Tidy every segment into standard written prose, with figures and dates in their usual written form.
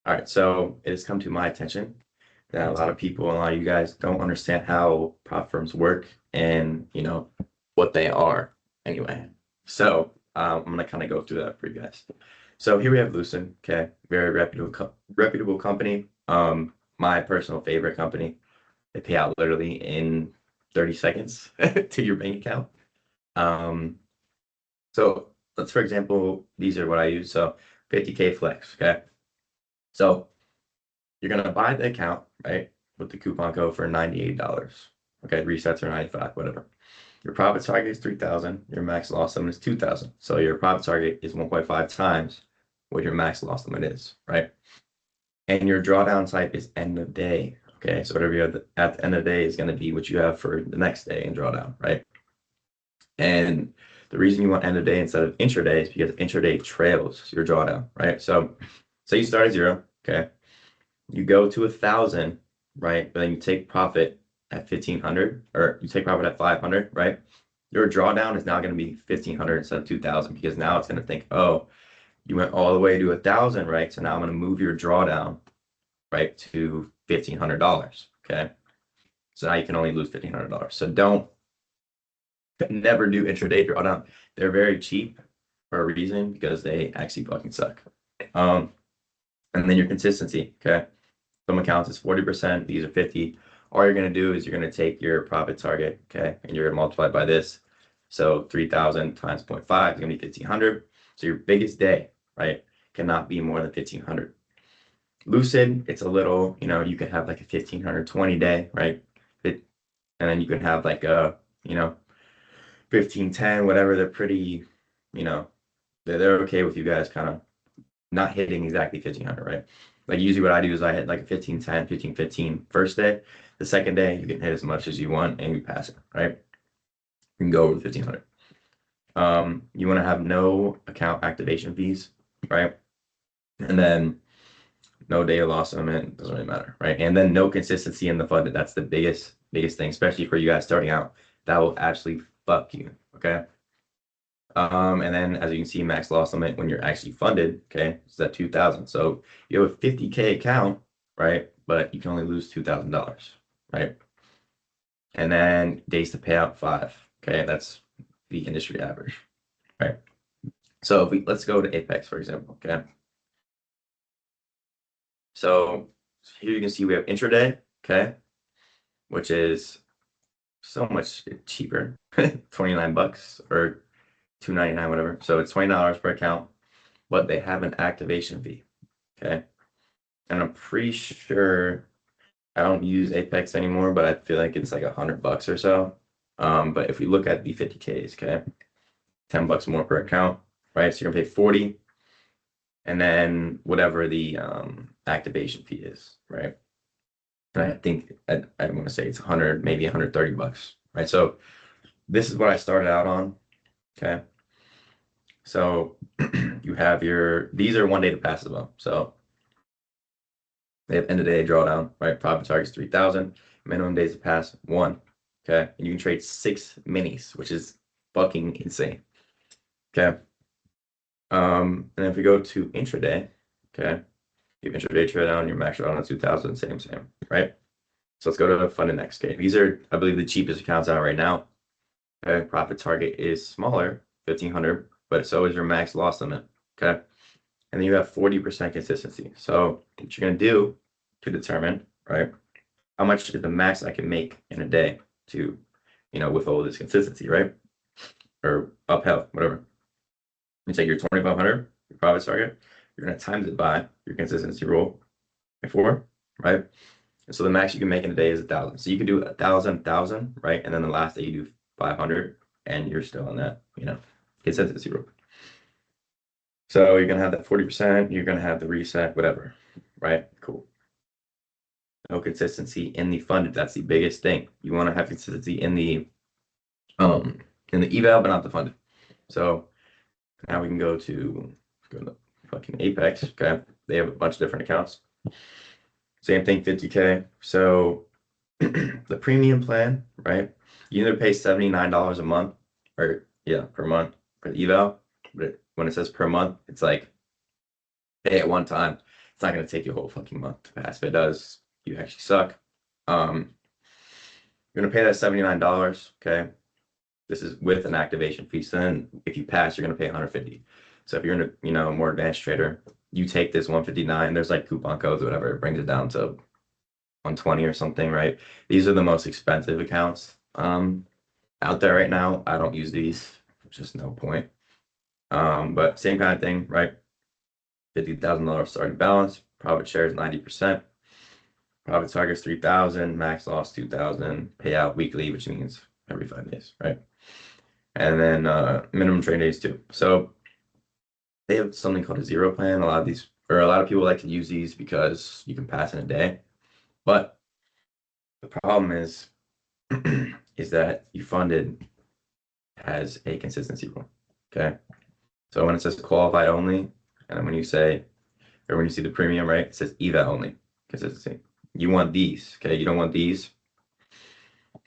All right, so it has come to my attention that a lot of people, a lot of you guys don't understand how prop firms work and what they are anyway. So I'm gonna kind of go through that for you guys. So here we have Lucid, okay, very reputable company. My personal favorite company. They pay out literally in 30 seconds to your bank account. Um, so let's, for example, these are what I use. So 50K flex, okay. So you're gonna buy the account, right, with the coupon code for $98. Okay, resets are 95, whatever. Your profit target is 3,000. Your max loss limit is 2,000. So your profit target is 1.5 times what your max loss limit is, right? And your drawdown type is end of day. Okay, so whatever you have at the end of the day is going to be what you have for the next day in drawdown, right? And the reason you want end of day instead of intraday is because intraday trails your drawdown, right? So say you start at 0, okay, you go to 1,000, right? But then you take profit at 1,500, or you take profit at 500, right? Your drawdown is now going to be 1,500 instead of 2,000 because now it's going to think, oh, you went all the way to 1,000, right? So now I'm going to move your drawdown, right, to $1,500. Okay, so now you can only lose $1,500. So never do intraday drawdown. They're very cheap for a reason because they actually fucking suck. And then your consistency, okay. Some accounts is 40%, these are 50. All you're going to do is you're going to take your profit target, okay, and you're going to multiply by this. So 3,000 times 0.5 is going to be 1,500. So your biggest day, right, cannot be more than 1,500. Lucid, it's a little, you can have like a 1,520 day, right? And then you can have like a, 1,510, whatever. They're pretty, they're okay with you guys kind of not hitting exactly 1,500, right? Like usually what I do is I hit like a 1,510, 1,515 first day. The second day you can hit as much as you want and you pass it, right? You can go over the 1,500. You want to have no account activation fees, right? And then no data loss limit, doesn't really matter, right? And then no consistency in the funded. That's the biggest thing, especially for you guys starting out. That will actually fuck you, okay? And then as you can see, max loss limit when you're actually funded, okay, is at 2,000. So you have a 50K account, right? But you can only lose $2,000, right? And then days to pay out 5. Okay, that's the industry average, right? So if let's go to Apex, for example, okay. So here you can see we have intraday, okay, which is so much cheaper, 29 bucks or $2.99, whatever. So it's $20 per account, but they have an activation fee, okay. And I'm pretty sure I don't use Apex anymore, but I feel like it's like $100 or so. But if we look at the 50Ks, okay, $10 more per account, right? So you're gonna pay 40, and then whatever the activation fee is, right? And I think I want to say it's 100, maybe $130, right? So this is what I started out on, okay. So you have these are 1 day to pass as well. So they have end of day drawdown, right? Profit target is 3,000. Minimum days to pass 1. Okay. And you can trade 6 minis, which is fucking insane. Okay. And if we go to intraday, okay, you have intraday drawdown, your max drawdown is 2,000, same, right? So let's go to Funded Next. Okay. These are, I believe, the cheapest accounts out right now. Okay. Profit target is smaller, 1,500, but so is your max loss limit. Okay. And then you have 40% consistency. So what you're going to do to determine, right, how much is the max I can make in a day to, withhold this consistency, right? Or upheld, whatever. You take your 2,500, your profit target, you're going to times it by your consistency rule by 4, right? And so the max you can make in a day is 1,000. So you can do 1,000, right? And then the last day you do 500, and you're still on that, consistency rule. So you're going to have that 40%, you're going to have the reset, whatever, right? Cool. No consistency in the funded. That's the biggest thing. You want to have consistency in the eval, but not the funded. So now we can go to fucking Apex. Okay, they have a bunch of different accounts. Same thing, 50K. So the premium plan, right? You either pay $79 a month, or per month for the eval. But when it says per month, it's like pay at one time. It's not gonna take you a whole fucking month to pass. If it does, you actually suck. You're gonna pay that $79. Okay. This is with an activation fee. So then if you pass, you're gonna pay 150. So if you're in a more advanced trader, you take this 159. There's like coupon codes, whatever. It brings it down to 120 or something, right? These are the most expensive accounts out there right now. I don't use these. Just no point. But same kind of thing, right? $50,000 starting balance. Profit share is 90%. Profit target is 3,000. Max loss 2,000. Payout weekly, which means every 5 days, right? And then minimum trade days too. So they have something called a zero plan. A lot of people like to use these because you can pass in a day. But the problem is that you funded has a consistency rule. Okay. So when it says qualified only, and then when you see the premium, right, it says EVA only, consistency. You want these, okay? You don't want these.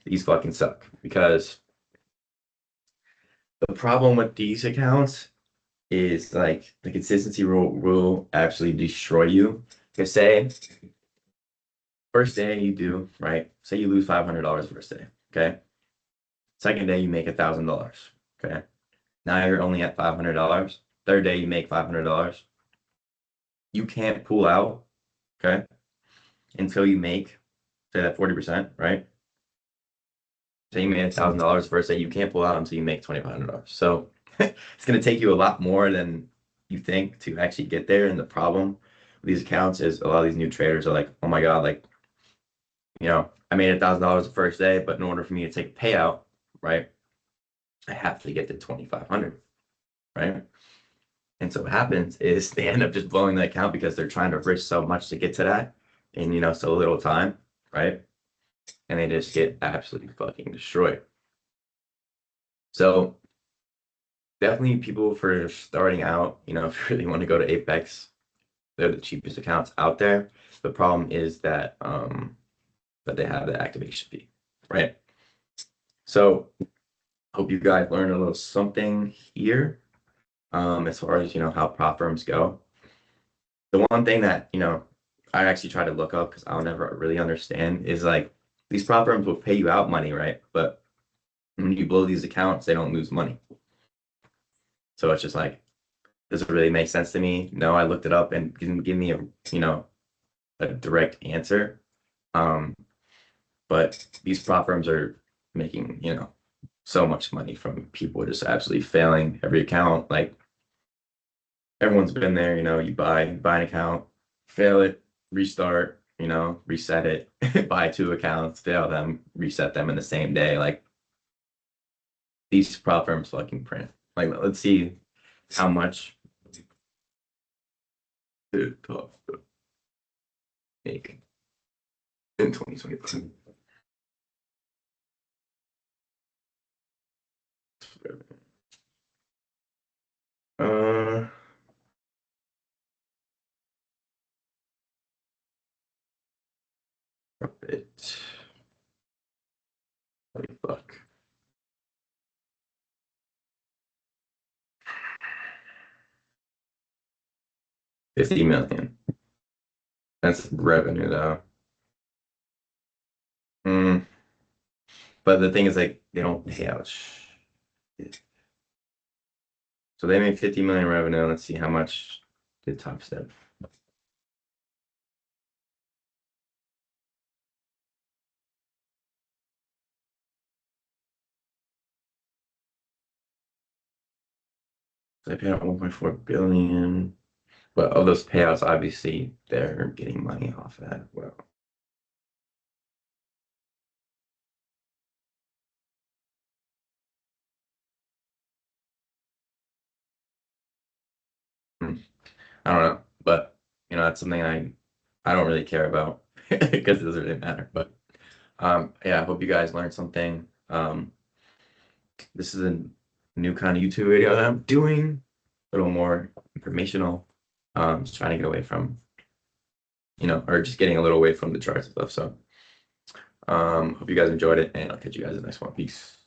These fucking suck because the problem with these accounts is like the consistency rule actually destroy you. Because say first day you do, right? Say you lose $500 first day, okay? Second day you make $1,000, okay? Now you're only at $500. Third day you make $500. You can't pull out, okay, until you make, say that 40%, right? Say you made $1,000 first day, you can't pull out until you make $2,500. So it's going to take you a lot more than you think to actually get there. And the problem with these accounts is a lot of these new traders are like, oh my God, like, I made $1,000 the first day, but in order for me to take a payout, right, I have to get to 2,500, right? And so what happens is they end up just blowing the account because they're trying to risk so much to get to that in, so little time, right? And they just get absolutely fucking destroyed. So definitely people for starting out, if you really want to go to Apex, they're the cheapest accounts out there. The problem is that they have the activation fee, right? So hope you guys learned a little something here as far as how prop firms go. The one thing that I actually try to look up because I'll never really understand is like these prop firms will pay you out money, right? But when you blow these accounts, they don't lose money. So it's just like, does it really make sense to me? No, I looked it up and didn't give me a direct answer. But these prop firms are making, so much money from people just absolutely failing every account. Like everyone's been there, you buy an account, fail it, restart, reset it, buy 2 accounts, fail them, reset them in the same day. Like these prop firms fucking print. Like let's see how much it cost to make in 2025. Uh, it. Holy fuck. $50 million. That's revenue though. Mm. But the thing is, like, they don't pay out shit. So they made 50 million revenue. Let's see how much did Top Step. So they paid out 1.4 billion. But of those payouts, obviously, they're getting money off that. Well, I don't know, but that's something I don't really care about because it doesn't really matter. But yeah, I hope you guys learned something. This is a new kind of YouTube video that I'm doing, a little more informational. Just trying to get away from, or just getting a little away from the charts and stuff. So, hope you guys enjoyed it, and I'll catch you guys in the next one. Peace.